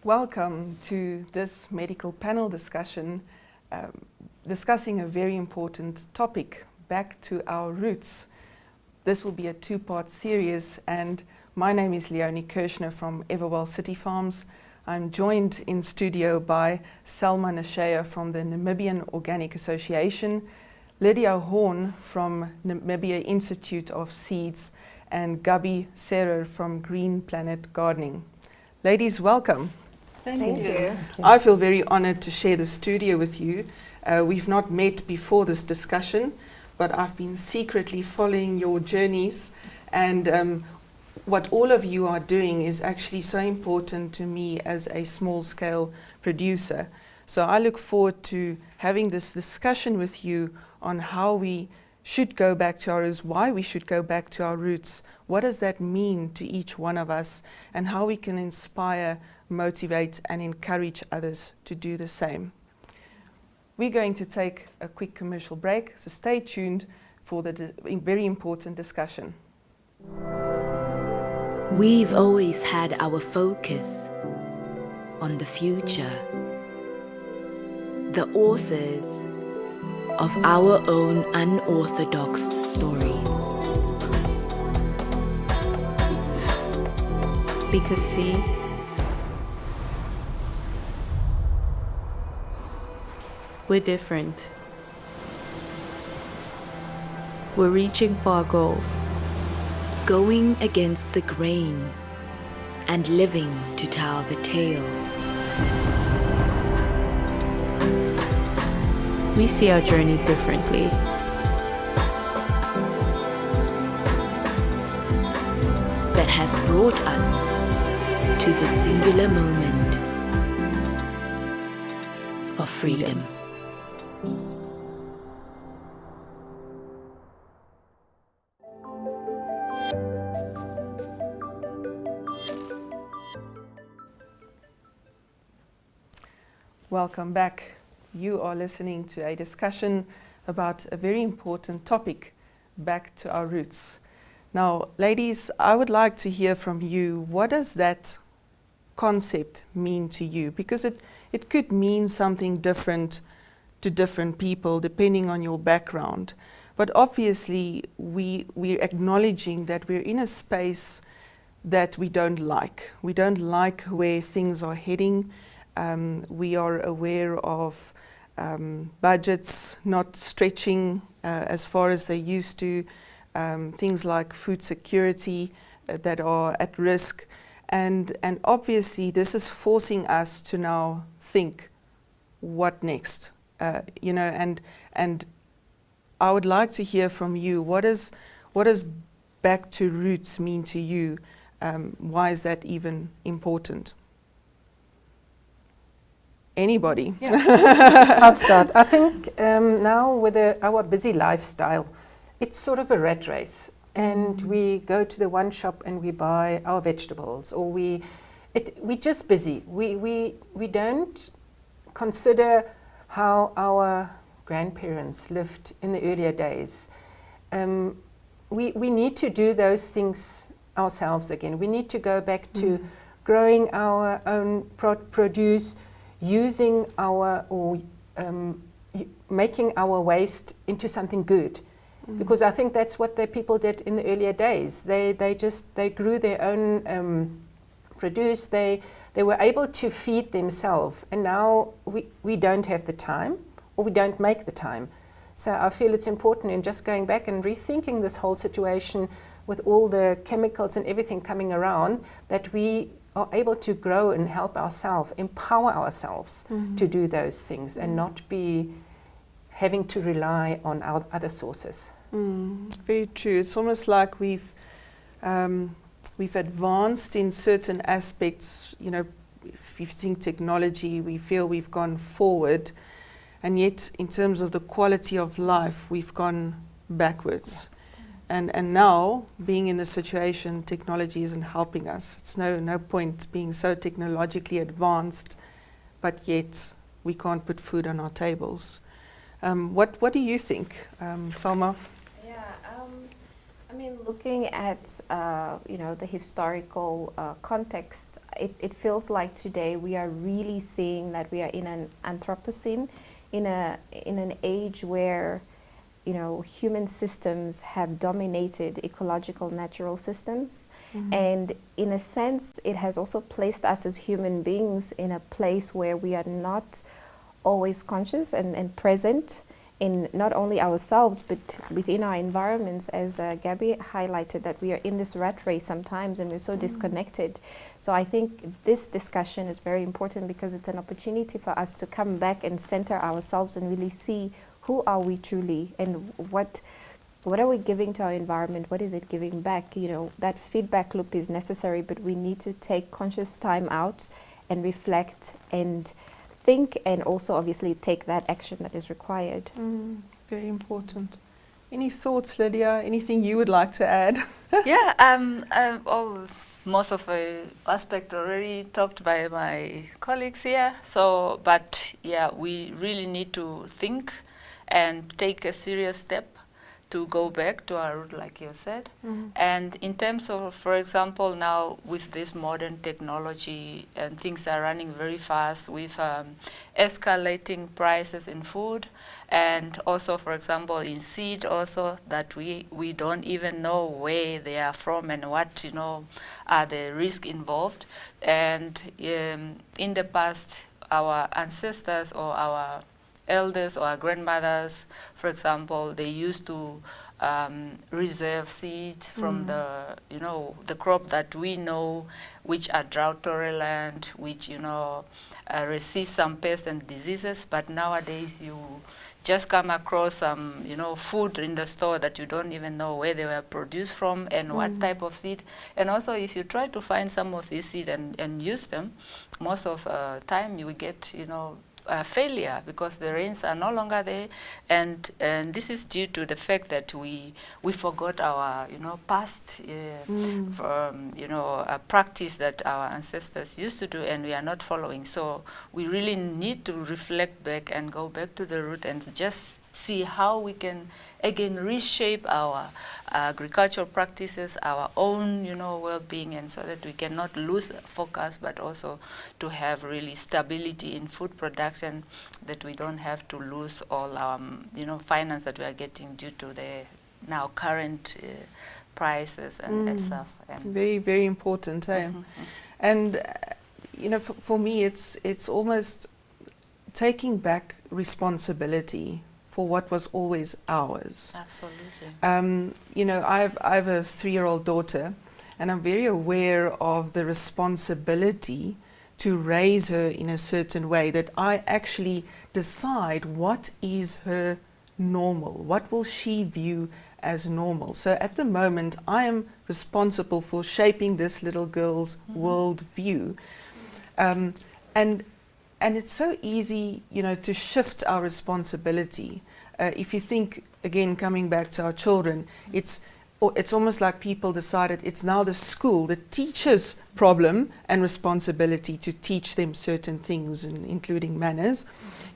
Welcome to this medical panel discussion discussing a very important topic, back to our roots. This will be a two-part series, and my name is Leonie Kirshner from Everwell City Farms. I'm joined in studio by Selma Nashea from the Namibian Organic Association, Lydia Horn from Namibia Institute of Seeds, and Gabi Serrer from Green Planet Gardening. Ladies, welcome. Thank you. I feel very honored to share the studio with you. We've not met before this discussion, but I've been secretly following your journeys, and what all of you are doing is actually so important to me as a small-scale producer. So I look forward to having this discussion with you on how we should go back to our roots, why we should go back to our roots, what does that mean to each one of us, and how we can inspire, motivate, and encourage others to do the same. We're going to take a quick commercial break, so stay tuned for the very important discussion. We've always had our focus on the future, the authors of our own unorthodox stories. Because see, we're different. We're reaching for our goals. Going against the grain and living to tell the tale. We see our journey differently. That has brought us to the singular moment of freedom. Welcome back. You are listening to a discussion about a very important topic, back to our roots. Now, ladies, I would like to hear from you, what does that concept mean to you? Because it could mean something different to different people depending on your background. But obviously, we're acknowledging that we're in a space that we don't like. We don't like where things are heading. We are aware of budgets not stretching as far as they used to, things like food security that are at risk, and obviously this is forcing us to now think, what next? And I would like to hear from you. What does back to roots mean to you? Why is that even important? Anybody? Yeah. I'll start. I think now with our busy lifestyle, it's sort of a rat race, and we go to the one shop and we buy our vegetables, or we're just busy. We don't consider how our grandparents lived in the earlier days. We need to do those things ourselves again. We need to go back to growing our own produce, using making our waste into something good, because I think that's what the people did in the earlier days. They grew their own produce. They were able to feed themselves, and now we don't have the time, or we don't make the time. So I feel it's important in just going back and rethinking this whole situation with all the chemicals and everything coming around, that we are able to grow and help ourselves, empower ourselves to do those things, and not be having to rely on our other sources. Very true. It's almost like we've advanced in certain aspects. You know, if you think technology, we feel we've gone forward, and yet in terms of the quality of life, we've gone backwards. Yes. And now, being in the situation, technology isn't helping us. It's no point being so technologically advanced, but yet we can't put food on our tables. What do you think, Salma? Yeah, I mean, Looking at the historical context, it feels like today we are really seeing that we are in an Anthropocene, in an age where human systems have dominated ecological natural systems. And in a sense, it has also placed us as human beings in a place where we are not always conscious and present in not only ourselves but within our environments, as Gabby highlighted, that we are in this rat race sometimes and we're so disconnected. So I think this discussion is very important because it's an opportunity for us to come back and center ourselves and really see who are we truly and what are we giving to our environment, what is it giving back. That feedback loop is necessary, but we need to take conscious time out and reflect and think, and also obviously take that action that is required. Very important. Any thoughts, Lydia? Anything you would like to add? Yeah, most of the aspect already talked by my colleagues here. So, but yeah, we really need to think and take a serious step to go back to our root, like you said. And in terms of, for example, now with this modern technology and things are running very fast with escalating prices in food, and also, for example, in seed also, that we don't even know where they are from and what, are the risks involved. And in the past, our ancestors or our elders or our grandmothers, for example, they used to reserve seed from the crop that we know, which are drought tolerant, which resist some pests and diseases. But nowadays, you just come across some food in the store that you don't even know where they were produced from and what type of seed. And also, if you try to find some of these seed and use them, most of time you will get failure because the rains are no longer there, and this is due to the fact that we forgot our past a practice that our ancestors used to do, and we are not following. So we really need to reflect back and go back to the root and just see how we can again reshape our agricultural practices, our own well-being, and so that we cannot lose focus, but also to have really stability in food production, that we don't have to lose all our finance that we are getting due to the now current prices and stuff. And very, very important. And for me, it's almost taking back responsibility for what was always ours. Absolutely. I have a 3-year-old daughter, and I'm very aware of the responsibility to raise her in a certain way, that I actually decide what is her normal, what will she view as normal. So at the moment, I am responsible for shaping this little girl's world view. And it's so easy, to shift our responsibility. If you think, again, coming back to our children, it's almost like people decided it's now the school, the teacher's problem and responsibility to teach them certain things, including manners,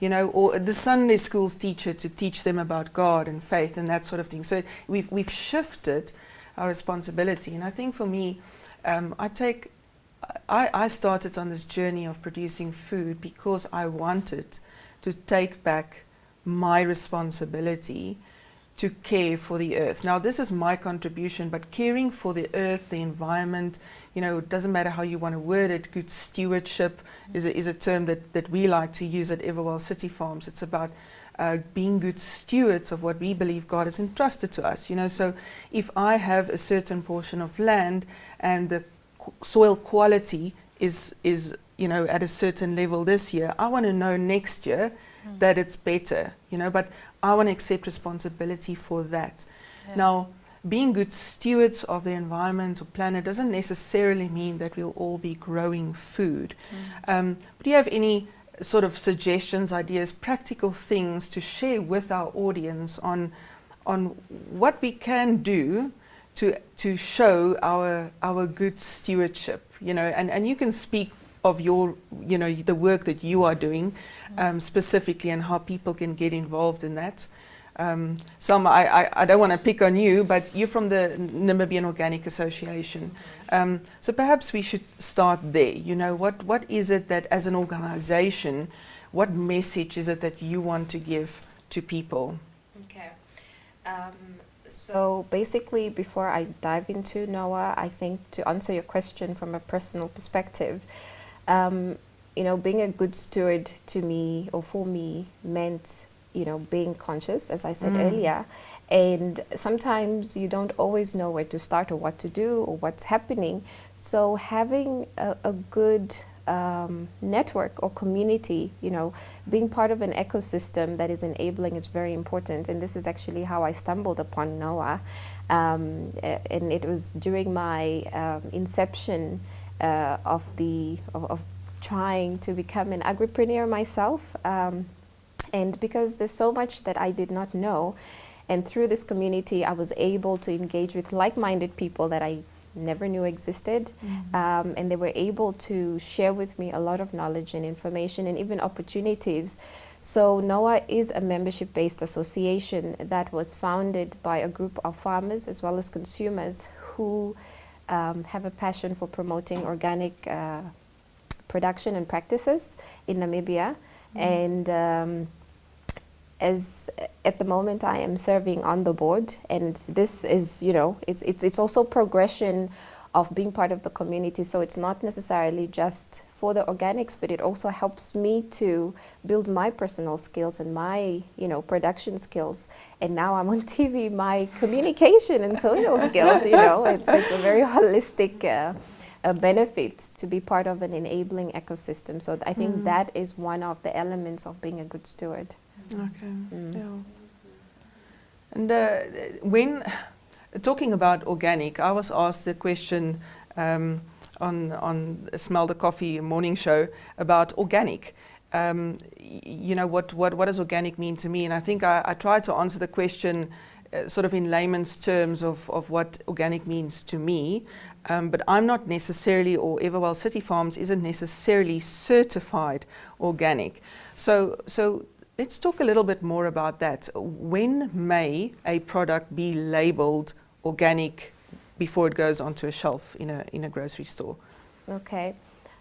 or the Sunday school's teacher to teach them about God and faith and that sort of thing. So we've shifted our responsibility. And I think for me, I started on this journey of producing food because I wanted to take back my responsibility to care for the earth. Now, this is my contribution, but caring for the earth, the environment, it doesn't matter how you want to word it. Good stewardship is a term that we like to use at Everwell City Farms. It's about being good stewards of what we believe God has entrusted to us. So if I have a certain portion of land and the soil quality is at a certain level this year, I want to know next year that it's better, but I want to accept responsibility for that. Now, being good stewards of the environment or planet doesn't necessarily mean that we'll all be growing food. Do you have any sort of suggestions, ideas, practical things to share with our audience on what we can do to show our good stewardship, and you can speak of your, the work that you are doing specifically and how people can get involved in that. Selma, I don't want to pick on you, but you're from the Namibian Organic Association. So perhaps we should start there. You know, what is it that as an organization, what message is it that you want to give to people? Okay. So basically, before I dive into NOAA, I think to answer your question from a personal perspective, you know, being a good steward to me or for me meant, you know, being conscious, as I said earlier. And sometimes you don't always know where to start or what to do or what's happening. So having a good network or community, you know, being part of an ecosystem that is enabling is very important. And this is actually how I stumbled upon NOAA. And it was during my inception of trying to become an agripreneur myself. And because there's so much that I did not know, and through this community I was able to engage with like-minded people that I never knew existed, and they were able to share with me a lot of knowledge and information and even opportunities. So NOAA is a membership-based association that was founded by a group of farmers as well as consumers who have a passion for promoting organic production and practices in Namibia. And as at the moment I am serving on the board, and this is, you know, it's also progression of being part of the community. So it's not necessarily just for the organics, but it also helps me to build my personal skills and my, you know, production skills. And now I'm on TV, my communication and social skills, you know, it's a very holistic benefit to be part of an enabling ecosystem. So I think that is one of the elements of being a good steward. Okay. Yeah. And when talking about organic, I was asked the question on Smell the Coffee morning show about organic. You know, what does organic mean to me? And I think I tried to answer the question sort of in layman's terms of what organic means to me. But I'm not necessarily, or Everwell City Farms isn't necessarily certified organic. So let's talk a little bit more about that. When may a product be labeled organic before it goes onto a shelf in a grocery store? Okay.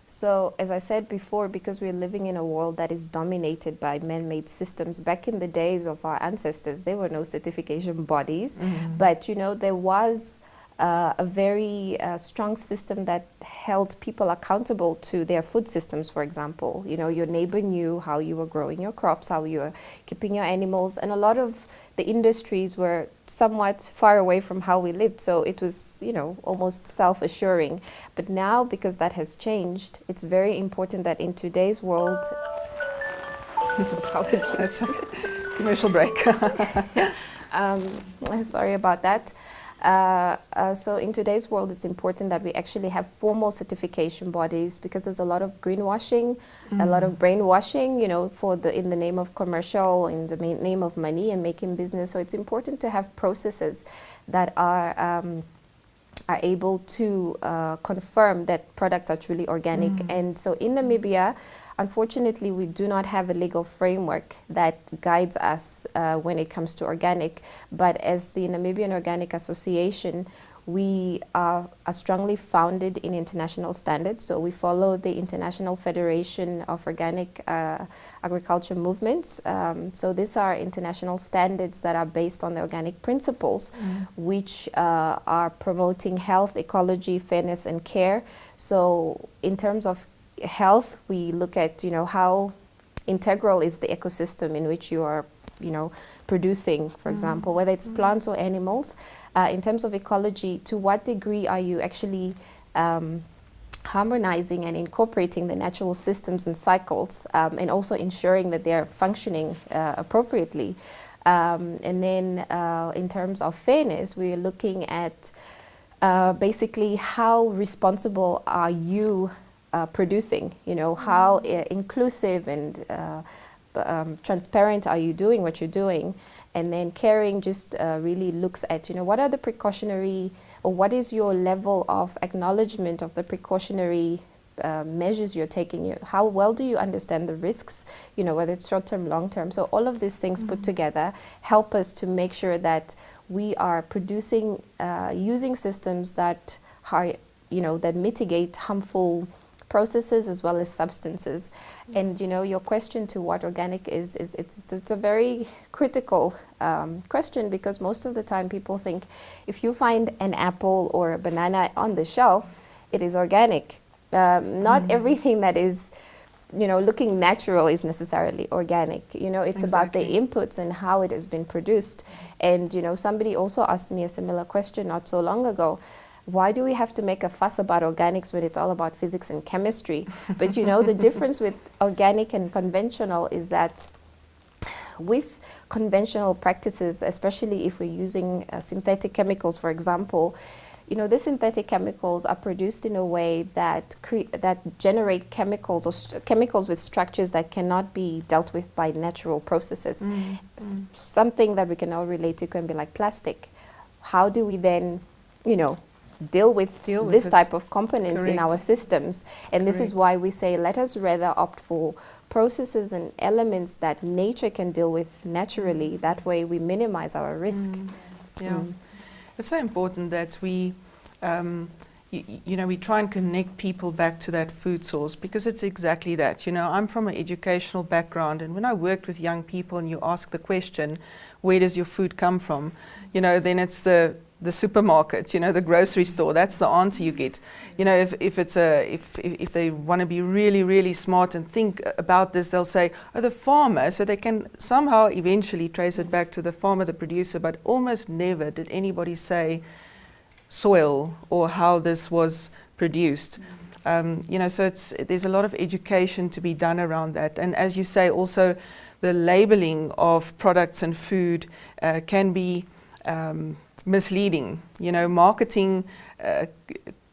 So as I said before, because we're living in a world that is dominated by man-made systems, back in the days of our ancestors, there were no certification bodies. But, you know, there was a very strong system that held people accountable to their food systems, for example. You know, your neighbor knew how you were growing your crops, how you were keeping your animals, and a lot of the industries were somewhat far away from how we lived. So it was, you know, almost self-assuring. But now, because that has changed, it's very important that in today's world... Apologies. Commercial break. Sorry about that. So in today's world, it's important that we actually have formal certification bodies, because there's a lot of greenwashing, a lot of brainwashing, you know, in the name of commercial, in the name of money and making business. So it's important to have processes that are able to confirm that products are truly organic. And so in Namibia, unfortunately, we do not have a legal framework that guides us when it comes to organic. But as the Namibian Organic Association, we are strongly founded in international standards. So we follow the International Federation of Organic Agriculture Movements. So these are international standards that are based on the organic principles, which are promoting health, ecology, fairness, and care. So in terms of health, we look at, you know, how integral is the ecosystem in which you are, you know, producing, for example, whether it's plants or animals. In terms of ecology, to what degree are you actually harmonizing and incorporating the natural systems and cycles, and also ensuring that they're functioning appropriately. And then in terms of fairness, we're looking at basically how responsible are you producing, you know, how inclusive and transparent are you doing what you're doing. And then caring just really looks at, you know, what are the precautionary, or what is your level of acknowledgement of the precautionary measures you're taking, how well do you understand the risks, whether it's short-term, long-term. So all of these things put together help us to make sure that we are producing, using systems that are, that mitigate harmful processes as well as substances. And your question to what organic is it's a very critical question, because most of the time people think if you find an apple or a banana on the shelf, it is organic. Not everything that is looking natural is necessarily organic. It's about the inputs and how it has been produced. And somebody also asked me a similar question not so long ago. Why do we have to make a fuss about organics when it's all about physics and chemistry? But the difference with organic and conventional is that with conventional practices, especially if we're using synthetic chemicals, for example, the synthetic chemicals are produced in a way that generate chemicals or chemicals with structures that cannot be dealt with by natural processes. Something that we can all relate to can be like plastic. How do we then, deal with this type of components in our systems? And this is why we say, let us rather opt for processes and elements that nature can deal with naturally. That way we minimize our risk. It's so important that we, we try and connect people back to that food source, because it's exactly that. I'm from an educational background, and when I worked with young people and you ask the question, where does your food come from? Then it's the supermarket, the grocery store. That's the answer you get. If they want to be really, really smart and think about this, they'll say, oh, the farmer. So they can somehow eventually trace it back to the farmer, the producer, but almost never did anybody say soil or how this was produced. So there's a lot of education to be done around that. And as you say, also the labeling of products and food can be misleading. Marketing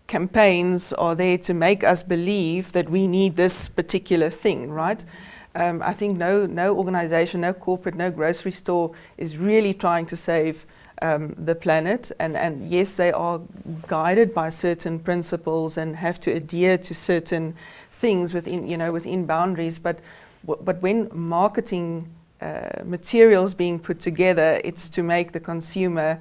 campaigns are there to make us believe that we need this particular thing, right? I think no organization, no corporate, no grocery store is really trying to save the planet. And yes, they are guided by certain principles and have to adhere to certain things within boundaries. But when marketing materials being put together, it's to make the consumer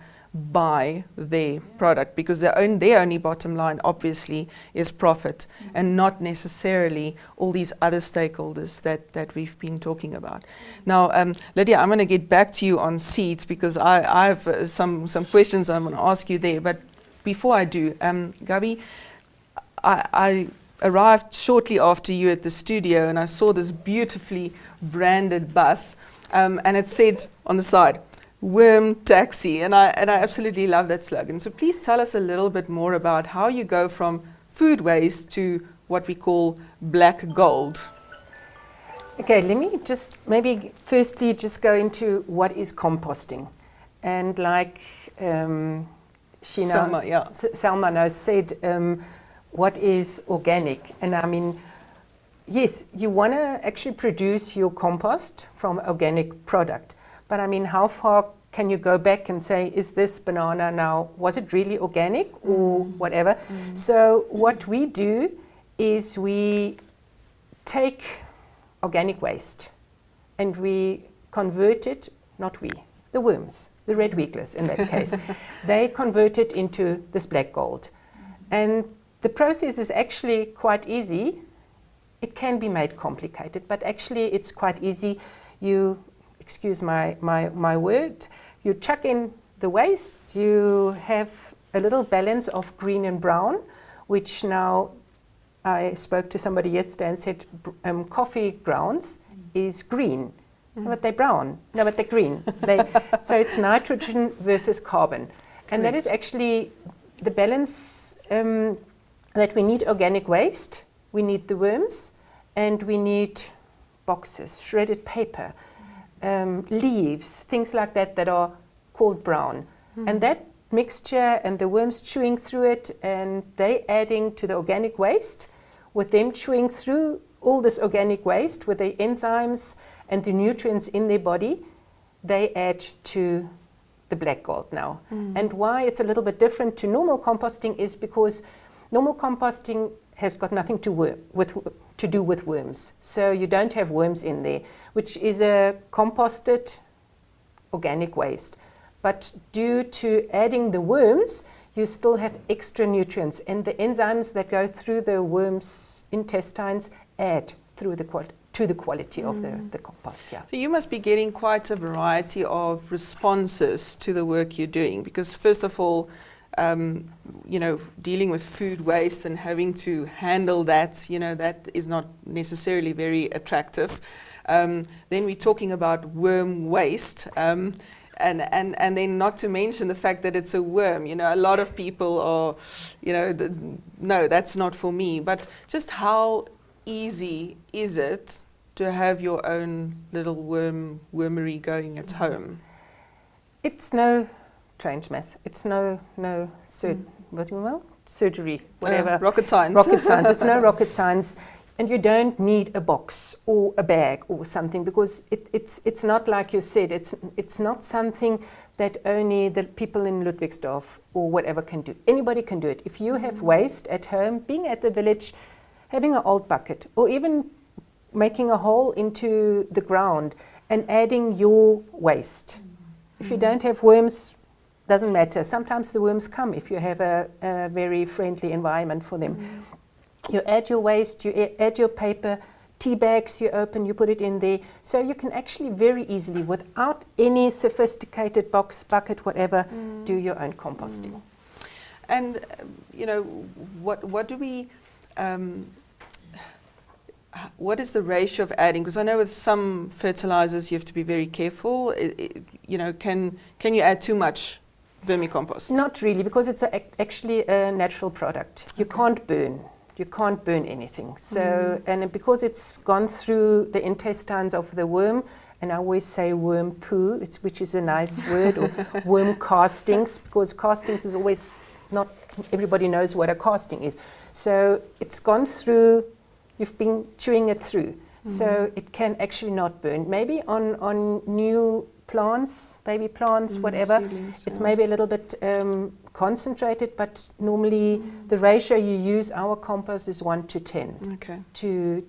buy their product, because their only bottom line obviously is profit, and not necessarily all these other stakeholders that we've been talking about. Now, Lydia, I'm going to get back to you on seeds, because I have some questions I'm going to ask you there. But before I do, Gabi, I arrived shortly after you at the studio, and I saw this beautifully branded bus, and it said on the side, Worm Taxi, and I absolutely love that slogan. So please tell us a little bit more about how you go from food waste to what we call black gold. Okay, let me just maybe firstly just go into what is composting. And like Selma now said, what is organic? And I mean, yes, you want to actually produce your compost from organic product. But I mean, how far can you go back and say, is this banana now, was it really organic or whatever? So what we do is we take organic waste and we convert it, the worms, the red weaklers in that case, they convert it into this black gold. And the process is actually quite easy. It can be made complicated, but actually it's quite easy. Excuse my word, you chuck in the waste, you have a little balance of green and brown, which now I spoke to somebody yesterday and said coffee grounds is green, but they're brown. No, but they're green. So it's nitrogen versus carbon. And that is actually the balance that we need. Organic waste, we need the worms, and we need boxes, shredded paper, leaves, things like that are called brown. And that mixture and the worms chewing through it, and they adding to the organic waste, with them chewing through all this organic waste with the enzymes and the nutrients in their body, they add to the black gold now. And why it's a little bit different to normal composting is because normal composting has got nothing to do with worms. So you don't have worms in there, which is a composted organic waste. But due to adding the worms, you still have extra nutrients, and the enzymes that go through the worms' intestines add to the quality of the compost. Yeah. So you must be getting quite a variety of responses to the work you're doing, because first of all, dealing with food waste and having to handle that, that is not necessarily very attractive. Then we're talking about worm waste. And then not to mention the fact that it's a worm. A lot of people are, no, that's not for me. But just how easy is it to have your own little wormery going at home? It's no strange mess. It's no surgery, whatever. Rocket science. Rocket science. It's no rocket science. And you don't need a box or a bag or something, because it's not like you said, it's not something that only the people in Ludwigsdorf or whatever can do. Anybody can do it. If you have waste at home, being at the village, having an old bucket, or even making a hole into the ground and adding your waste. If you don't have worms, doesn't matter. Sometimes the worms come if you have a very friendly environment for them. You add your waste, you add your paper, tea bags you open, you put it in there. So you can actually very easily, without any sophisticated box, bucket, whatever, do your own composting. And, what do we, what is the ratio of adding? Because I know with some fertilizers you have to be very careful. Can you add too much vermicompost? Not really, because it's actually a natural product. You can't burn. You can't burn anything. So, and because it's gone through the intestines of the worm, and I always say worm poo, which is a nice word, or worm castings, because castings is always, not everybody knows what a casting is. So it's gone through, you've been chewing it through. So it can actually not burn. Maybe on new plants, baby plants, whatever, seedlings, it's maybe a little bit concentrated, but normally the ratio you use, our compost is 1 to 10 to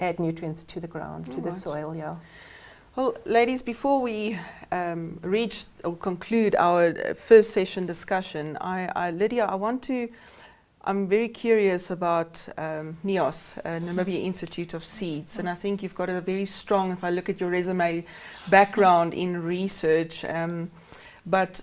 add nutrients to the ground, to the soil. Yeah. Well, ladies, before we reach or conclude our first session discussion, Lydia, I'm very curious about NIOS, Namibia Institute of Seeds, and I think you've got a very strong, if I look at your resume, background in research. But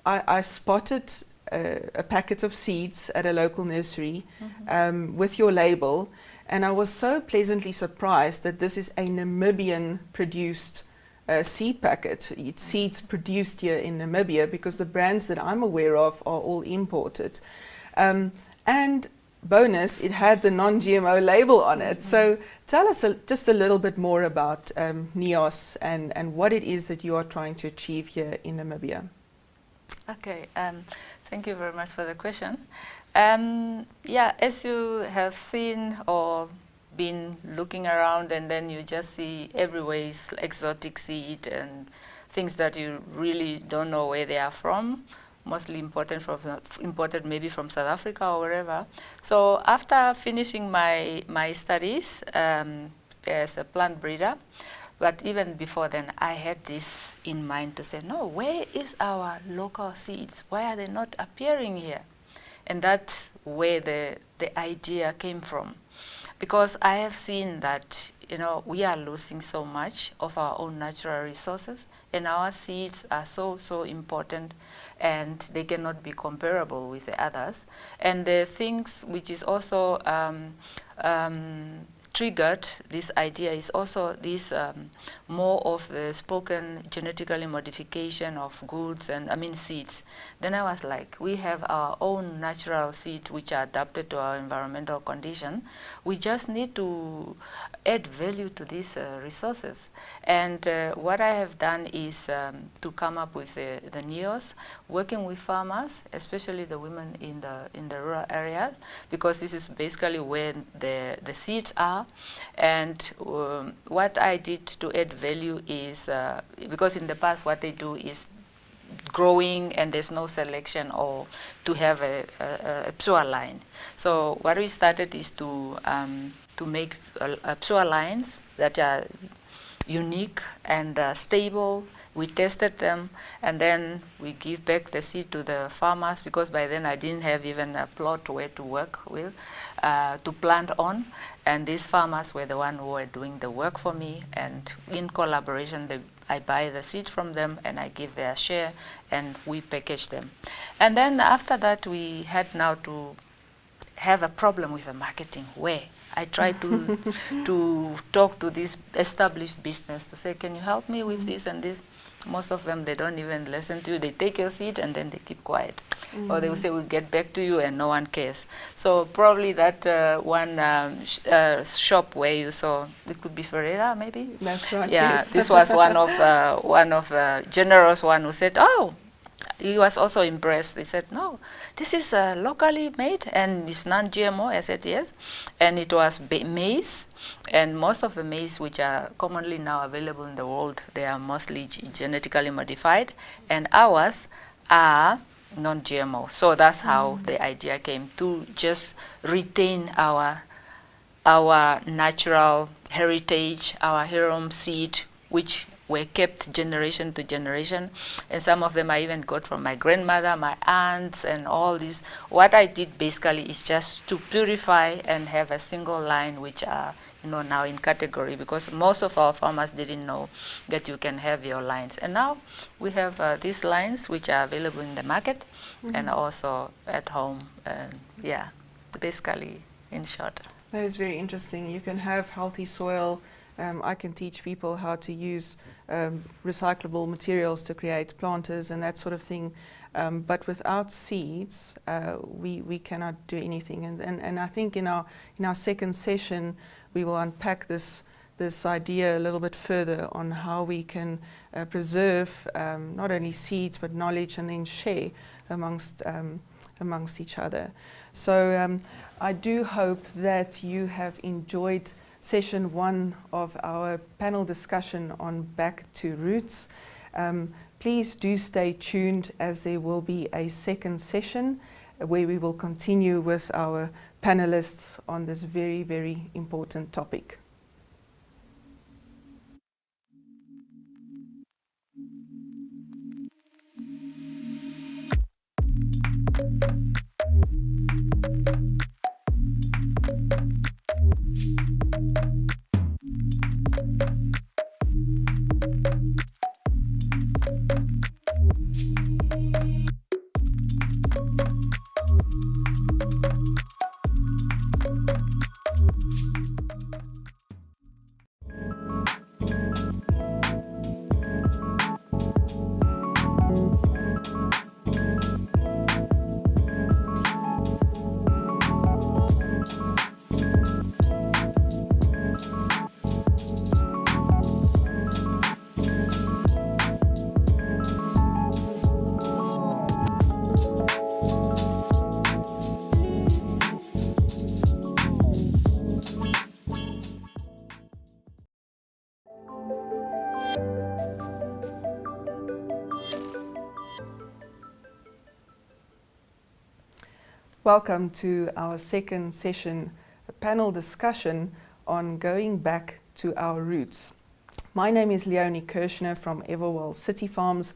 I spotted a packet of seeds at a local nursery with your label, and I was so pleasantly surprised that this is a Namibian produced seed packet. It's seeds produced here in Namibia, because the brands that I'm aware of are all imported. And bonus, it had the non-GMO label on it. So tell us just a little bit more about NIOS and what it is that you are trying to achieve here in Namibia. Okay, thank you very much for the question. As you have seen or been looking around, and then you just see everywhere is exotic seed and things that you really don't know where they are from, mostly imported maybe from South Africa or wherever. So after finishing my studies as a plant breeder, but even before then, I had this in mind to say, no, where is our local seeds? Why are they not appearing here? And that's where the idea came from. Because I have seen that, we are losing so much of our own natural resources, and our seeds are so important, and they cannot be comparable with the others. And the things which is also triggered this idea is also this more of the spoken genetically modification of goods and seeds. Then I was like, we have our own natural seeds which are adapted to our environmental condition. We just need to add value to these resources. And what I have done is to come up with the NIOS, working with farmers, especially the women in the rural areas, because this is basically where the seeds are. And what I did to add value is, because in the past what they do is growing and there's no selection or to have a pure line. So what we started is to make pure lines that are unique and stable. We tested them, and then we give back the seed to the farmers, because by then I didn't have even a plot where to work with, to plant on. And these farmers were the ones who were doing the work for me, and in collaboration, I buy the seed from them and I give their share, and we package them. And then after that, we had now to have a problem with the marketing, where I try to talk to this established business to say, can you help me with this and this? Most of them, they don't even listen to you. They take your seed and then they keep quiet. Or they will say, we'll get back to you, and no one cares. So probably that one shop where you saw, it could be Ferreira maybe? That's right, yeah, yes. This was one of the generous one who said, oh, he was also impressed. He said, no, this is locally made and it's non-GMO. I said, yes. And it was maize. And most of the maize which are commonly now available in the world, they are mostly genetically modified. And ours are non-GMO. So that's how the idea came, to just retain our natural heritage, our heirloom seed, which were kept generation to generation, and some of them I even got from my grandmother, my aunts, and all this. What I did basically is just to purify and have a single line, which are now in category, because most of our farmers didn't know that you can have your lines. And now we have these lines which are available in the market and also at home. Yeah, basically, in short. That is very interesting. You can have healthy soil. I can teach people how to use recyclable materials to create planters and that sort of thing. But without seeds, we cannot do anything. And I think in our second session, we will unpack this idea a little bit further on how we can preserve not only seeds but knowledge, and then share amongst each other. So I do hope that you have enjoyed session 1 of our panel discussion on Back to Roots. Please do stay tuned, as there will be a second session where we will continue with our panelists on this very, very important topic. Welcome to our second session, a panel discussion on going back to our roots. My name is Leonie Kirshner from Everwell City Farms,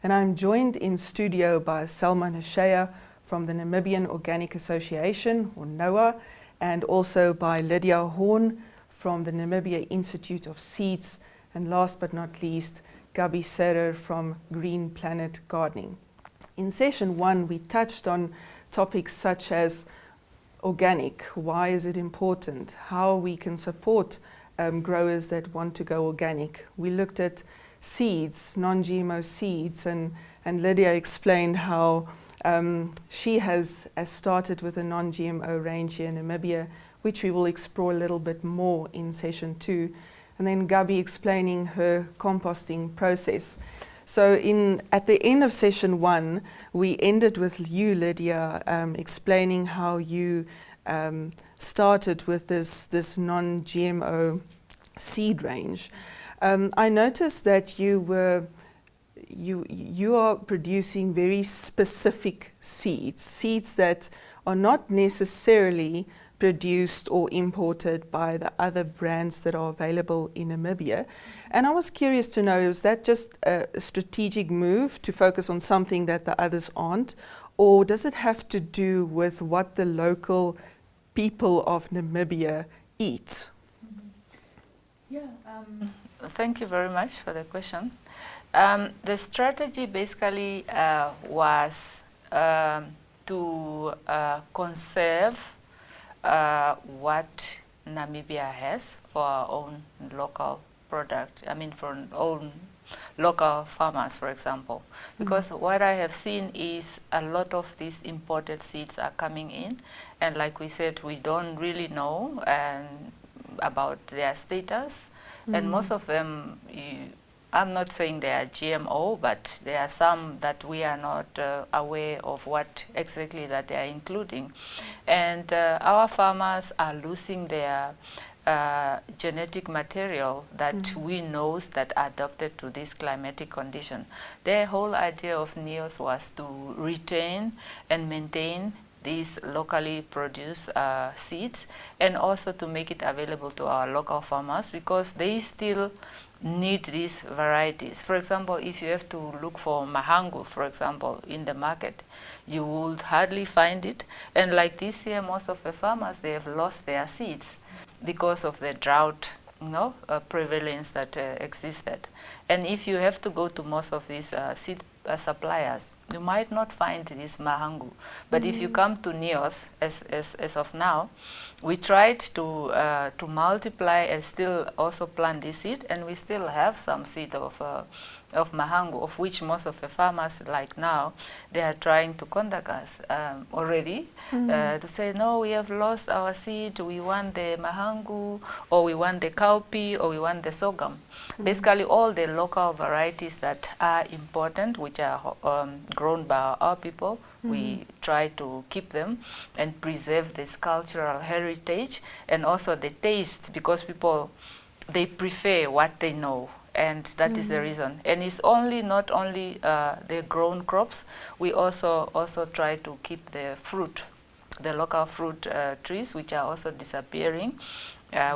and I'm joined in studio by Selma Nashea from the Namibian Organic Association, or NOAA, and also by Lydia Horn from the Namibia Institute of Seeds, and last but not least, Gabi Serrer from Green Planet Gardening. In session 1, we touched on topics such as organic, why is it important, how we can support growers that want to go organic. We looked at seeds, non-GMO seeds, and Lydia explained how she has started with a non-GMO range here in Namibia, which we will explore a little bit more in session 2. And then Gabi explaining her composting process. So at the end of session 1, we ended with you, Lydia, explaining how you started with this non-GMO seed range. I noticed that you were you are producing very specific seeds that are not necessarily produced or imported by the other brands that are available in Namibia. And I was curious to know, is that just a strategic move to focus on something that the others aren't, or does it have to do with what the local people of Namibia eat? Yeah. Thank you very much for the question. The strategy basically was to conserve what Namibia has for our own local product. I mean, for our own local farmers, for example. Because what I have seen is a lot of these imported seeds are coming in, and like we said, we don't really know about their status, and most of them, I'm not saying they are GMO, but there are some that we are not aware of what exactly that they are including. And our farmers are losing their genetic material that we know that are adapted to this climatic condition. Their whole idea of NEOS was to retain and maintain these locally produced seeds, and also to make it available to our local farmers, because they still need these varieties. For example, if you have to look for mahangu, for example, in the market, you would hardly find it. And like this year, most of the farmers, they have lost their seeds because of the drought, prevalence that existed. And if you have to go to most of these seed suppliers, you might not find this mahangu. But if you come to NEOS, as of now, we tried to multiply and still also plant this seed, and we still have some seed of mahangu, of which most of the farmers, like now, they are trying to contact us already to say, no, we have lost our seed, we want the mahangu, or we want the cowpea, or we want the sorghum. Basically, all the local varieties that are important, which are grown by our people, we try to keep them and preserve this cultural heritage, and also the taste, because people, they prefer what they know. And that is the reason. And it's not only the grown crops, we also try to keep the fruit, the local fruit trees, which are also disappearing.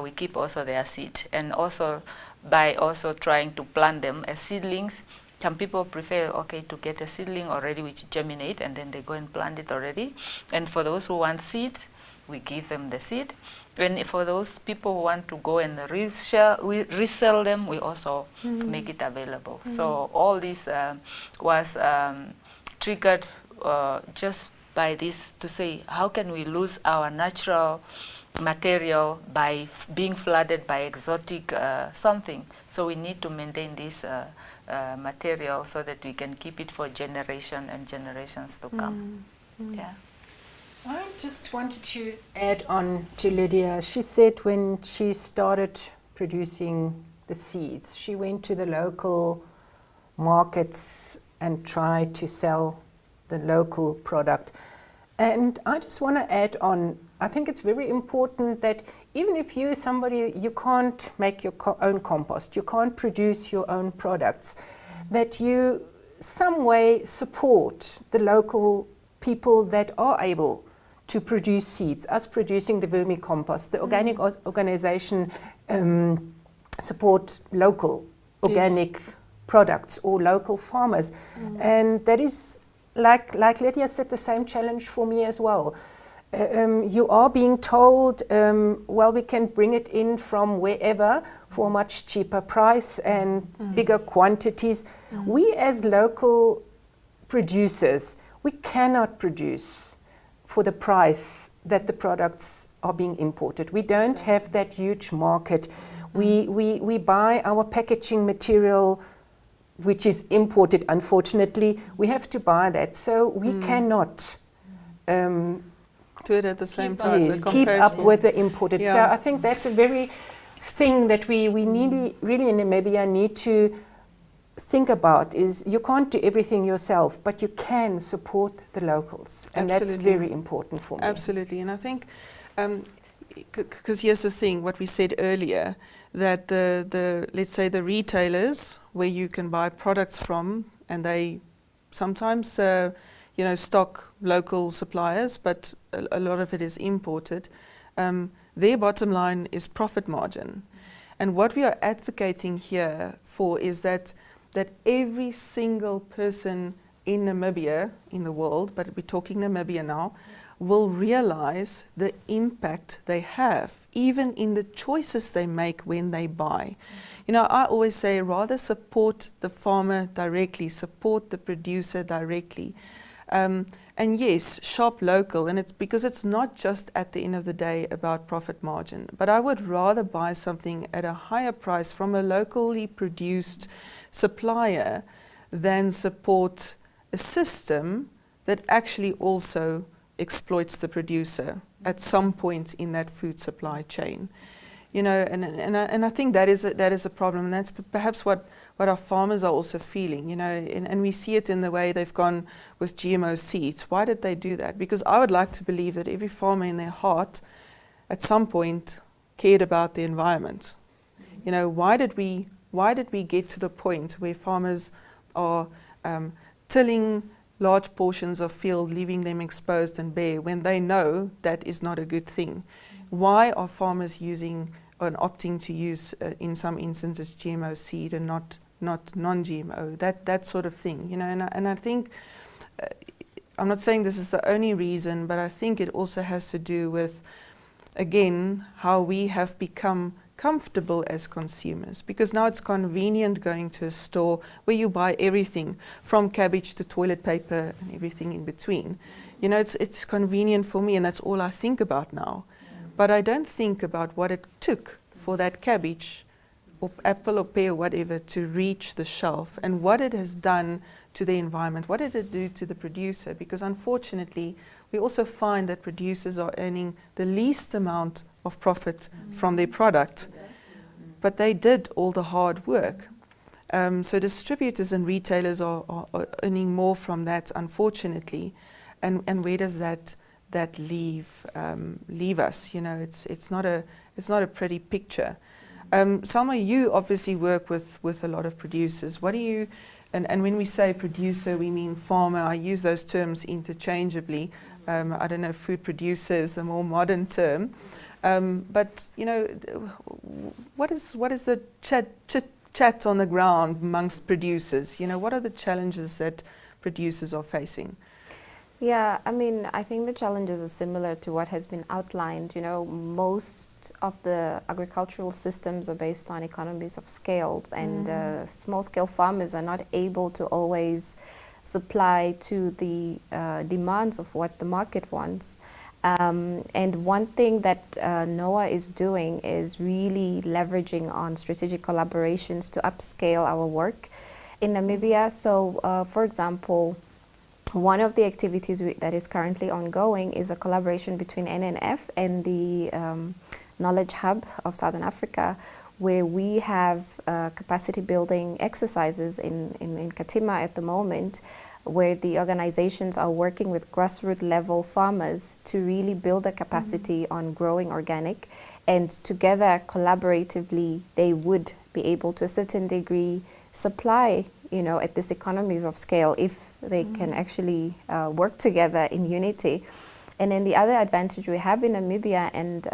We keep also their seed, and also by also trying to plant them as seedlings. Some people prefer, to get a seedling already which germinate, and then they go and plant it already. And for those who want seeds, we give them the seed. And for those people who want to go and resell them, we also make it available. So all this was triggered just by this, to say, how can we lose our natural material by being flooded by exotic something? So we need to maintain this material so that we can keep it for generation and generations to come. Yeah. I just wanted to add on to Lydia. She said when she started producing the seeds, she went to the local markets and tried to sell the local product. And I just want to add on, I think it's very important that even if you can't make your own compost, you can't produce your own products, that you some way support the local people that are able to produce seeds, us producing the vermicompost. The organic organization support local organic products or local farmers. And that is, like Lydia said, the same challenge for me as well. You are being told, we can bring it in from wherever for a much cheaper price and bigger quantities. We as local producers, we cannot produce for the price that the products are being imported. We don't have that huge market. We buy our packaging material, which is imported, unfortunately. We have to buy that. So we cannot do it at the same price. Keep up with the imported. So I think that's a very thing that we really in Namibia need to think about, is you can't do everything yourself, but you can support the locals. And that's very important for me. Absolutely. And I think because here's the thing, what we said earlier, that the let's say the retailers where you can buy products from, and they sometimes stock local suppliers, but a lot of it is imported. Their bottom line is profit margin. And what we are advocating here for is that every single person in Namibia, in the world, but we're talking Namibia now, will realize the impact they have, even in the choices they make when they buy. You know, I always say rather support the farmer directly, support the producer directly. And yes, shop local, and it's because it's not just at the end of the day about profit margin, but I would rather buy something at a higher price from a locally produced supplier than support a system that actually also exploits the producer at some point in that food supply chain. You know, and I think that is a problem, and that's perhaps what our farmers are also feeling, you know, and we see it in the way they've gone with GMO seeds. Why did they do that? Because I would like to believe that every farmer in their heart at some point cared about the environment. You know, why did we get to the point where farmers are tilling large portions of field, leaving them exposed and bare when they know that is not a good thing? Why are farmers using and opting to use, in some instances, GMO seed and not non-GMO? That sort of thing, you know. And I think I'm not saying this is the only reason, but I think it also has to do with, again, how we have become comfortable as consumers, because now it's convenient going to a store where you buy everything from cabbage to toilet paper and everything in between. You know, it's convenient for me, and that's all I think about now. But I don't think about what it took for that cabbage or apple or pear or whatever to reach the shelf, and what it has done to the environment. What did it do to the producer? Because unfortunately, we also find that producers are earning the least amount of profit from their product, but they did all the hard work. So distributors and retailers are earning more from that, unfortunately. And where does that leave us? You know, it's not a pretty picture. Salma, you obviously work with a lot of producers. What do you, and when we say producer, we mean farmer. I use those terms interchangeably. I don't know if food producer is the more modern term. But, you know, what is the chat on the ground amongst producers? You know, what are the challenges that producers are facing? Yeah, I mean, I think the challenges are similar to what has been outlined. You know, most of the agricultural systems are based on economies of scales, and small-scale farmers are not able to always supply to the demands of what the market wants. And one thing that NOAA is doing is really leveraging on strategic collaborations to upscale our work in Namibia. So, for example, one of the activities that is currently ongoing is a collaboration between NNF and the Knowledge Hub of Southern Africa, where we have capacity building exercises in Katima at the moment, where the organizations are working with grassroots level farmers to really build a capacity on growing organic, and together collaboratively they would be able to a certain degree supply, you know, at this economies of scale if they can actually work together in unity. And then the other advantage we have in Namibia, and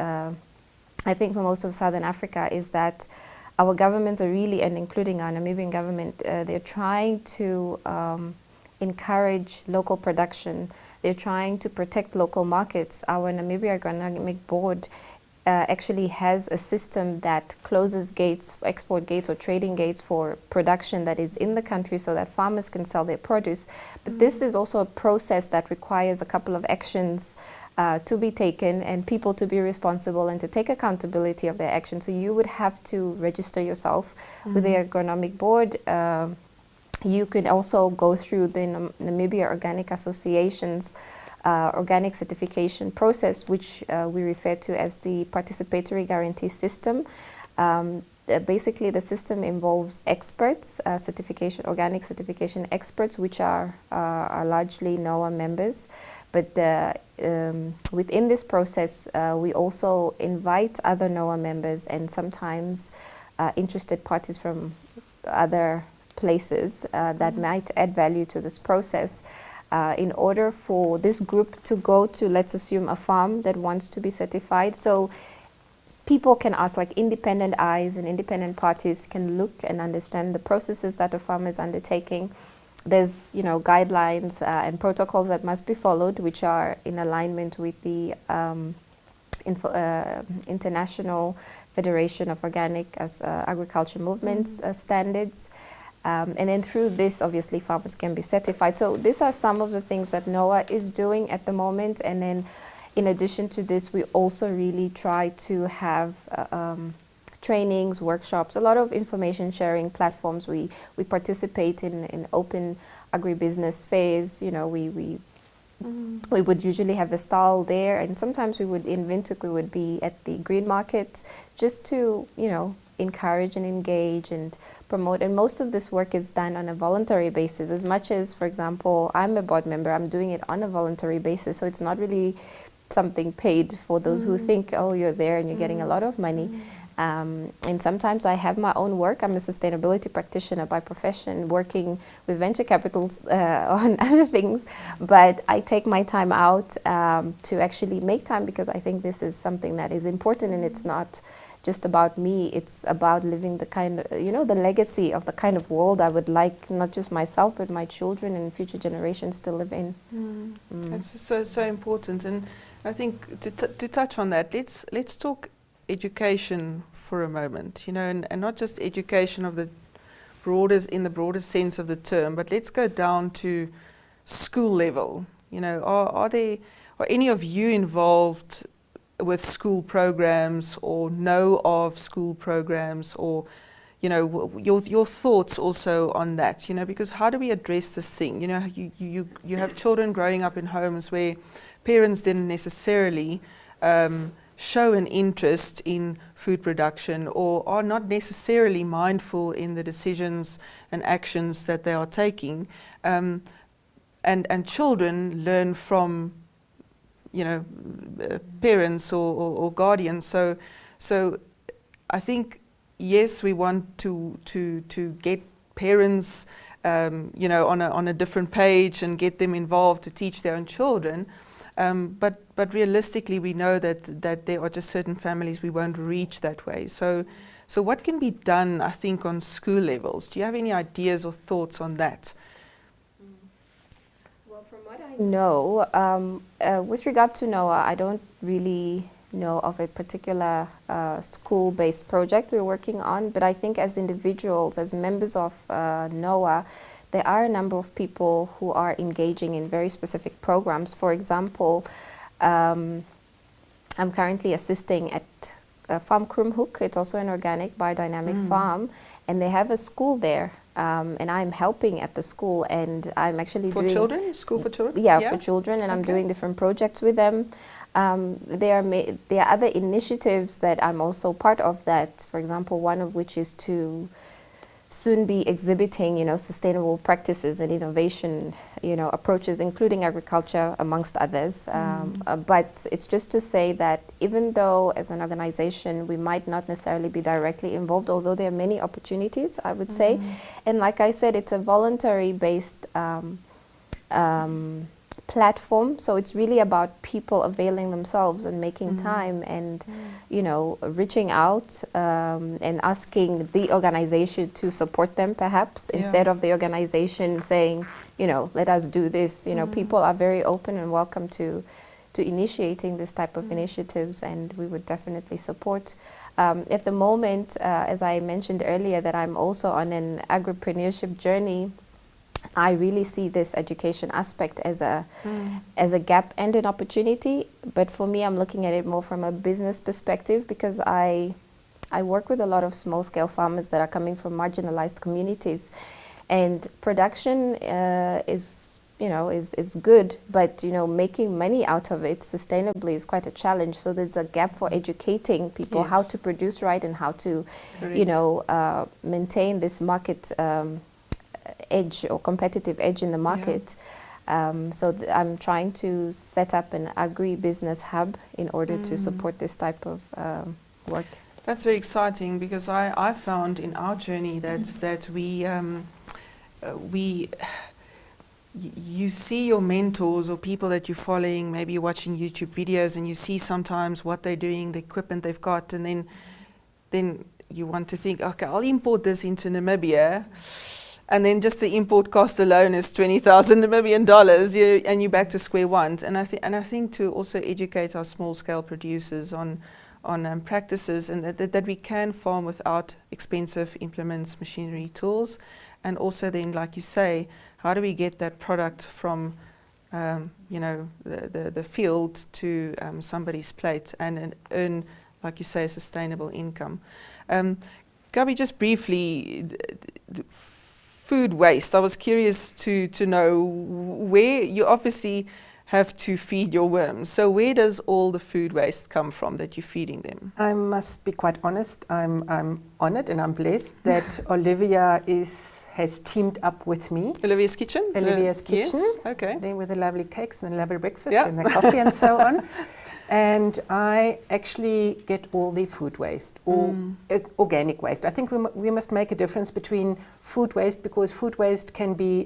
I think for most of Southern Africa, is that our governments are really, and including our Namibian government, they're trying to encourage local production. They're trying to protect local markets. Our Namibia Agronomic Board actually has a system that closes gates, export gates or trading gates for production that is in the country so that farmers can sell their produce. But this is also a process that requires a couple of actions to be taken and people to be responsible and to take accountability of their actions. So you would have to register yourself with the Agronomic Board. You could also go through the Namibia Organic Association's organic certification process, which we refer to as the participatory guarantee system. Basically, the system involves experts, organic certification experts, which are largely NOAA members. But within this process, we also invite other NOAA members and sometimes interested parties from other places that might add value to this process. In order for this group to go to, let's assume, a farm that wants to be certified. So people can ask, like independent eyes and independent parties can look and understand the processes that a farm is undertaking. There's, you know, guidelines and protocols that must be followed, which are in alignment with the International Federation of Organic Agriculture Movements standards. And then through this, obviously, farmers can be certified. So these are some of the things that NOAA is doing at the moment. And then in addition to this, we also really try to have trainings, workshops, a lot of information sharing platforms. We participate in open agribusiness fairs. You know, we would usually have a stall there, and sometimes we would, in Windhoek, we would be at the green market just to, you know, encourage and engage and promote. And most of this work is done on a voluntary basis. As much as, for example, I'm a board member, I'm doing it on a voluntary basis. So it's not really something paid for those who think, oh, you're there and you're getting a lot of money. And sometimes I have my own work. I'm a sustainability practitioner by profession, working with venture capitals on other things. But I take my time out to actually make time, because I think this is something that is important, and it's not just about me. It's about living the kind of, you know, the legacy of the kind of world I would like, not just myself, but my children and future generations to live in. That's so important. And I think to touch on that, let's talk education for a moment, you know, and not just education of the in the broadest sense of the term, but let's go down to school level. You know, are any of you involved with school programs, or know of school programs, or, you know, your thoughts also on that, you know, because how do we address this thing? You know, you have children growing up in homes where parents didn't necessarily show an interest in food production, or are not necessarily mindful in the decisions and actions that they are taking, and children learn from, you know, parents or guardians. So I think, yes, we want to get parents, you know, on a different page and get them involved to teach their own children. But realistically, we know that there are just certain families we won't reach that way. So what can be done, I think, on school levels? Do you have any ideas or thoughts on that? Well, from what I know, with regard to NOAA, I don't really know of a particular school-based project we're working on, but I think as individuals, as members of NOAA, there are a number of people who are engaging in very specific programs. For example, I'm currently assisting at Farm Kroomhoek. It's also an organic biodynamic farm, and they have a school there. And I'm helping at the school, and I'm actually doing... For children? School for children? Yeah, for children, and I'm doing different projects with them. There are other initiatives that I'm also part of that, for example, one of which is to soon be exhibiting, you know, sustainable practices and innovation, you know, approaches, including agriculture, amongst others. But it's just to say that even though as an organization we might not necessarily be directly involved, although there are many opportunities, I would say. And like I said, it's a voluntary-based platform, so it's really about people availing themselves and making time and, you know, reaching out and asking the organization to support them, perhaps, instead of the organization saying, you know, let us do this. You know, people are very open and welcome to initiating this type of initiatives, and we would definitely support. At the moment, as I mentioned earlier, that I'm also on an agripreneurship journey, I really see this education aspect as a gap and an opportunity. But for me, I'm looking at it more from a business perspective, because I work with a lot of small-scale farmers that are coming from marginalized communities, and production is good, but, you know, making money out of it sustainably is quite a challenge. So there's a gap for educating people how to produce right and how to, you know, maintain this market edge or competitive edge in the market. I'm trying to set up an agri-business hub in order to support this type of work. That's very exciting, because I found in our journey that you see your mentors or people that you're following, maybe you're watching YouTube videos, and you see sometimes what they're doing, the equipment they've got, and then you want to think, okay, I'll import this into Namibia, and then just the import cost alone is 20,000 Namibian dollars, and you're back to square one. And I think to also educate our small scale producers on practices, and that we can farm without expensive implements, machinery, tools, and also then, like you say, how do we get that product from the field to somebody's plate and earn, like you say, a sustainable income. Gabi, just briefly, food waste. I was curious to know where you obviously have to feed your worms. So where does all the food waste come from that you're feeding them? I must be quite honest. I'm honoured and I'm blessed that Olivia has teamed up with me. Olivia's Kitchen? Olivia's Kitchen. Yes, okay. Then with the lovely cakes and the lovely breakfast and the coffee and so on. And I actually get all the food waste, all organic waste. I think we must make a difference between food waste, because food waste can be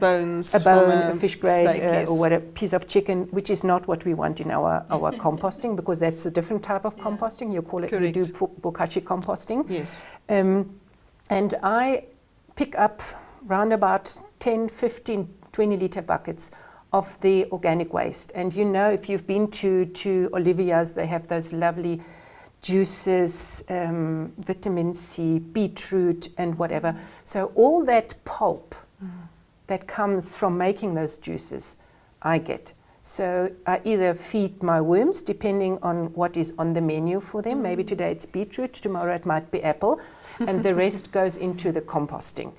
bones, a bone, a fish grade, steak, or what, a piece of chicken, which is not what we want in our composting, because that's a different type of composting. You call it, correct. you do bokashi composting. Yes. And I pick up round about 10, 15, 20 litre buckets of the organic waste. And you know, if you've been to Olivia's, they have those lovely juices, vitamin C, beetroot and whatever. So all that pulp that comes from making those juices, I get. So I either feed my worms, depending on what is on the menu for them. Maybe today it's beetroot, tomorrow it might be apple, and the rest goes into the composting.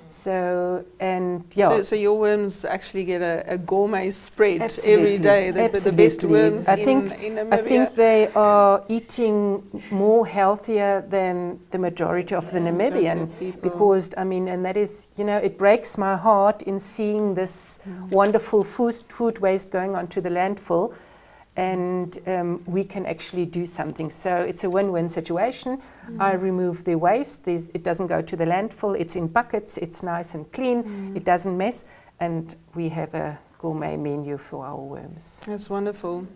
So, and yeah. So your worms actually get a gourmet spread Absolutely. every day. The best worms in Namibia. I think they are eating more healthier than the majority of the Namibian, because, I mean, and that is, you know, it breaks my heart in seeing this wonderful food waste going onto the landfill, and we can actually do something. So it's a win-win situation. I remove the waste. It doesn't go to the landfill. It's in buckets. It's nice and clean. It doesn't mess. And we have a gourmet menu for our worms. That's wonderful.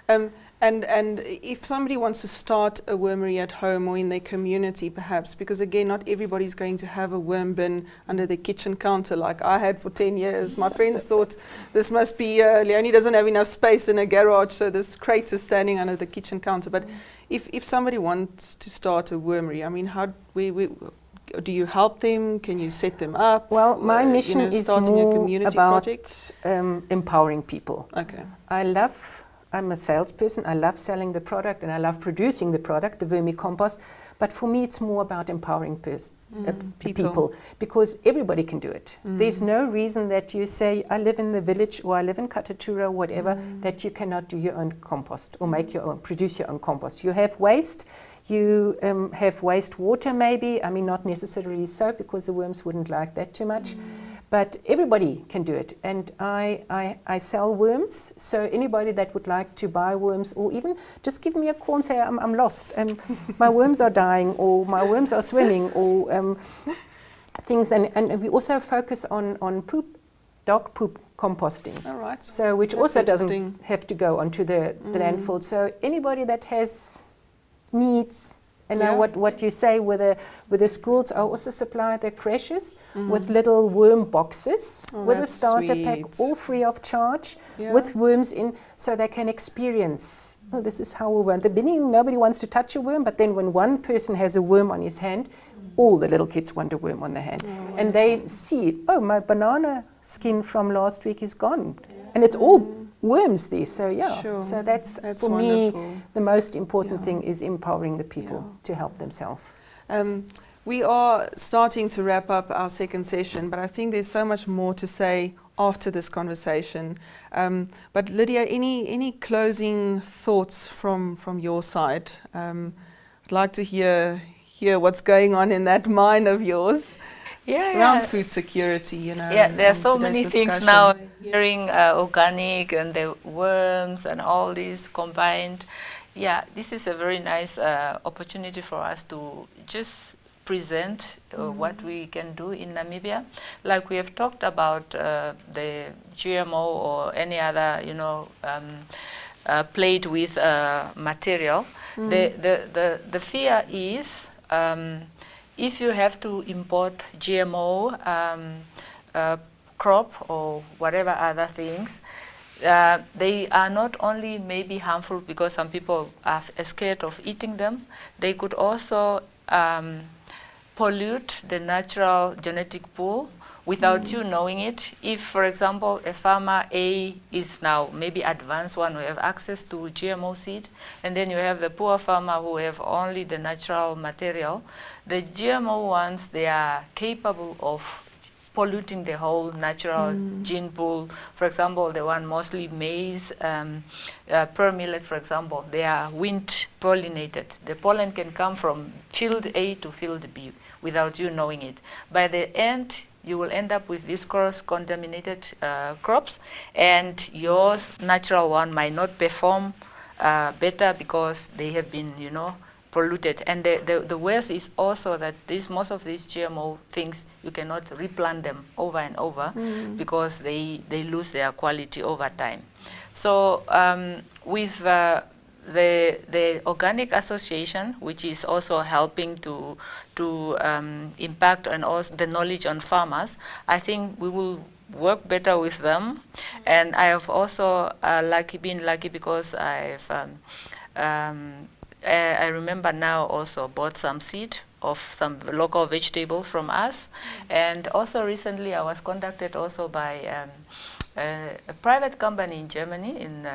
And if somebody wants to start a wormery at home or in their community, perhaps, because again, not everybody's going to have a worm bin under their kitchen counter like I had for 10 years. My friends thought this must be, Leonie doesn't have enough space in a garage, so this crate is standing under the kitchen counter. But if somebody wants to start a wormery, I mean, do you help them? Can you set them up? Well, my mission is starting more a community about project? Empowering people. Okay. I'm a salesperson. I love selling the product and I love producing the product, the vermicompost. But for me, it's more about empowering people, because everybody can do it. There's no reason that you say, I live in the village or I live in Katatura or whatever, that you cannot do your own compost or produce your own compost. You have waste. You have wastewater maybe. I mean, not necessarily soap, because the worms wouldn't like that too much. But everybody can do it, and I sell worms, so anybody that would like to buy worms, or even just give me a call and say, I'm lost, my worms are dying, or my worms are swimming, or things, and we also focus on poop, dog poop composting. All right. So which That's also doesn't have to go onto the landfill. So anybody that has needs. And now what you say with the schools, I also supply the creches with little worm boxes with a starter pack, all free of charge, with worms in, so they can experience, oh, this is how we worm. At the beginning, nobody wants to touch a worm, but then when one person has a worm on his hand, all the little kids want a worm on their hand. And they see, oh, my banana skin from last week is gone. And it's all worms there, so so that's for wonderful. Me the most important thing is empowering the people to help themselves. We are starting to wrap up our second session, but I think there's so much more to say after this conversation. But Lydia, any closing thoughts from your side? I'd like to hear what's going on in that mind of yours. around food security, you know. Yeah, there are so today's many things discussion. now, hearing organic and the worms and all these combined. Yeah, this is a very nice opportunity for us to just present what we can do in Namibia. Like we have talked about the GMO or any other, you know, plate with material. The fear is if you have to import GMO crop or whatever other things, they are not only maybe harmful because some people are scared of eating them, they could also pollute the natural genetic pool without you knowing it. If, for example, a farmer A is now maybe advanced one who have access to GMO seed, and then you have the poor farmer who have only the natural material, the GMO ones, they are capable of polluting the whole natural gene pool. For example, the one mostly maize, pearl millet, for example, they are wind pollinated. The pollen can come from field A to field B without you knowing it. By the end, you will end up with these cross-contaminated crops, and your natural one might not perform better because they have been, you know, polluted. And the worst is also that most of these GMO things, you cannot replant them over and over because they lose their quality over time. So with the Organic Association, which is also helping to impact and also the knowledge on farmers, I think we will work better with them. And I have also been lucky because I've I remember now also bought some seed of some local vegetables from us. And also recently I was contacted also by a private company in Germany, in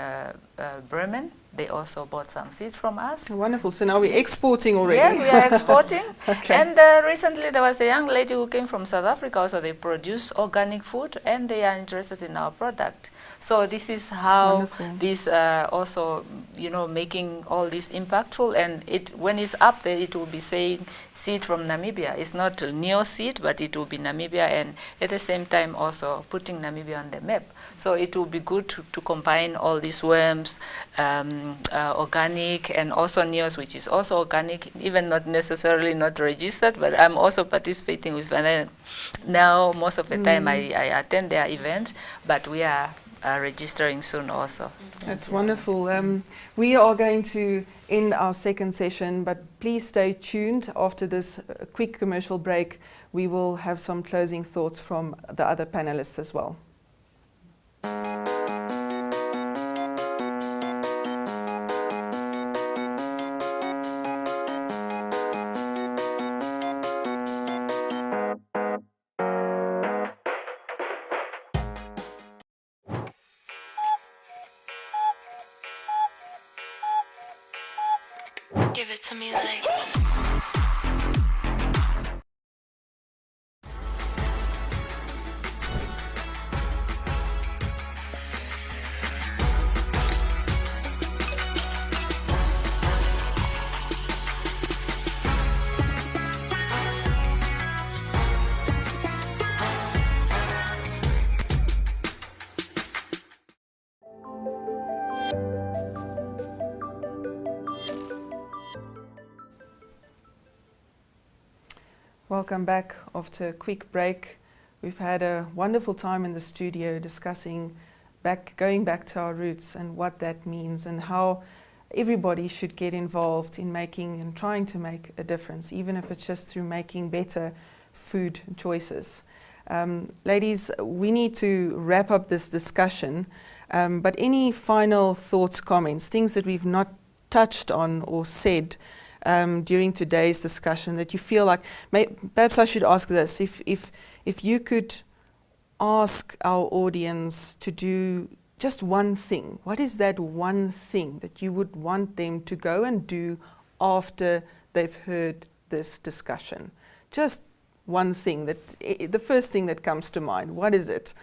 Bremen. They also bought some seeds from us. Wonderful. So now we're exporting already. Yes, we are exporting. Okay. And recently there was a young lady who came from South Africa. Also, they produce organic food and they are interested in our product. So this is how Wonderful. this also, you know, making all this impactful. And when it's up there, it will be saying seed from Namibia. It's not a neo seed, but it will be Namibia, and at the same time also putting Namibia on the map. So it will be good to combine all these worms, organic, and also neos, which is also organic, even not necessarily not registered, but I'm also participating with them. Now most of the time I attend their event, but we are registering soon also. That's wonderful. We are going to end our second session, but please stay tuned. After this quick commercial break, we will have some closing thoughts from the other panelists as well. Give it to me like. Welcome back after a quick break. We've had a wonderful time in the studio discussing going back to our roots and what that means and how everybody should get involved in making and trying to make a difference, even if it's just through making better food choices. Ladies, we need to wrap up this discussion, but any final thoughts, comments, things that we've not touched on or said during today's discussion that you feel like, perhaps I should ask this, if you could ask our audience to do just one thing, what is that one thing that you would want them to go and do after they've heard this discussion? Just one thing, the first thing that comes to mind, what is it?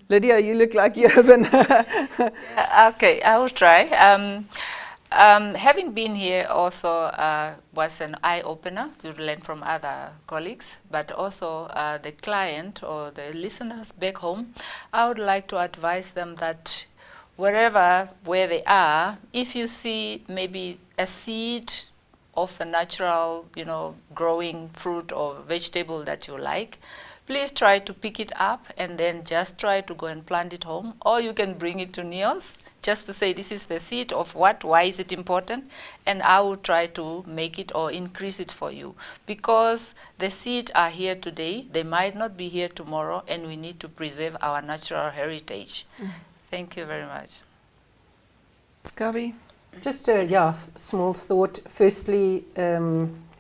Lydia, you look like you haven't. Okay, I will try. Having been here also was an eye-opener to learn from other colleagues, but also the client or the listeners back home, I would like to advise them that where they are, if you see maybe a seed of a natural, growing fruit or vegetable that you like, please try to pick it up and then just try to go and plant it home, or you can bring it to NEOS just to say this is the seed of what, why is it important, and I will try to make it or increase it for you, because the seeds are here today, they might not be here tomorrow, and we need to preserve our natural heritage. Thank you very much. Gabi? Just a small thought. Firstly,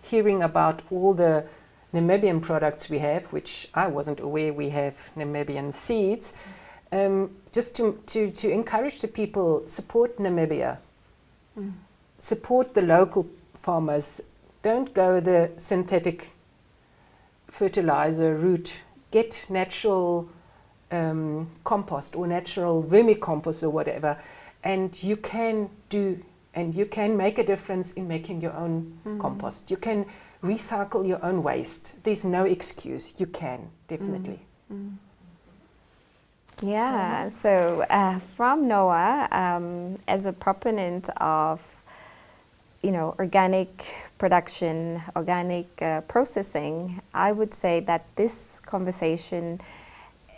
hearing about all the Namibian products we have, which I wasn't aware we have Namibian seeds, just to encourage the people, support Namibia, support the local farmers, don't go the synthetic fertilizer route, get natural compost or natural vermicompost or whatever, and you can make a difference in making your own compost. You can recycle your own waste. There's no excuse. You can, definitely. Yeah, so from NOAA, as a proponent of, organic production, organic processing, I would say that this conversation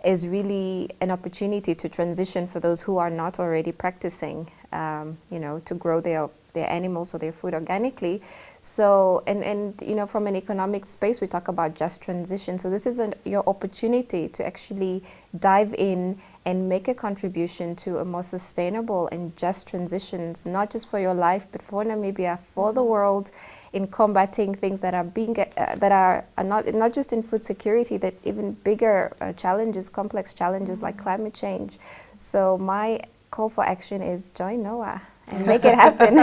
is really an opportunity to transition for those who are not already practicing, to grow their animals or their food organically. So, and from an economic space, we talk about just transition. So this is your opportunity to actually dive in and make a contribution to a more sustainable and just transitions, not just for your life, but for Namibia, for the world, in combating things that are being that are not just in food security, that even bigger challenges, complex challenges like climate change. So my call for action is join NOAA and make it happen.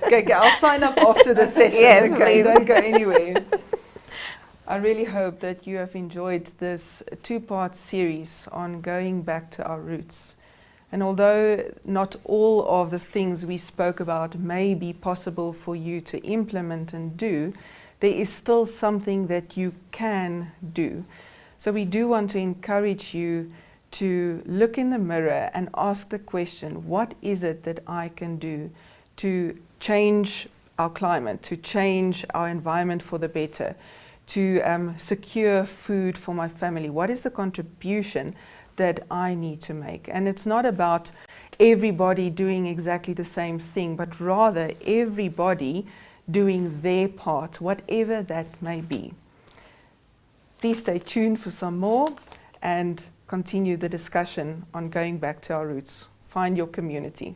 Okay, I'll sign up after the session. Yes, okay, please. Don't go anywhere. I really hope that you have enjoyed this two-part series on going back to our roots. And although not all of the things we spoke about may be possible for you to implement and do, there is still something that you can do. So we do want to encourage you to look in the mirror and ask the question, what is it that I can do to change our climate, to change our environment for the better, to secure food for my family? What is the contribution that I need to make? And it's not about everybody doing exactly the same thing, but rather everybody doing their part, whatever that may be. Please stay tuned for some more and continue the discussion on going back to our roots. Find your community.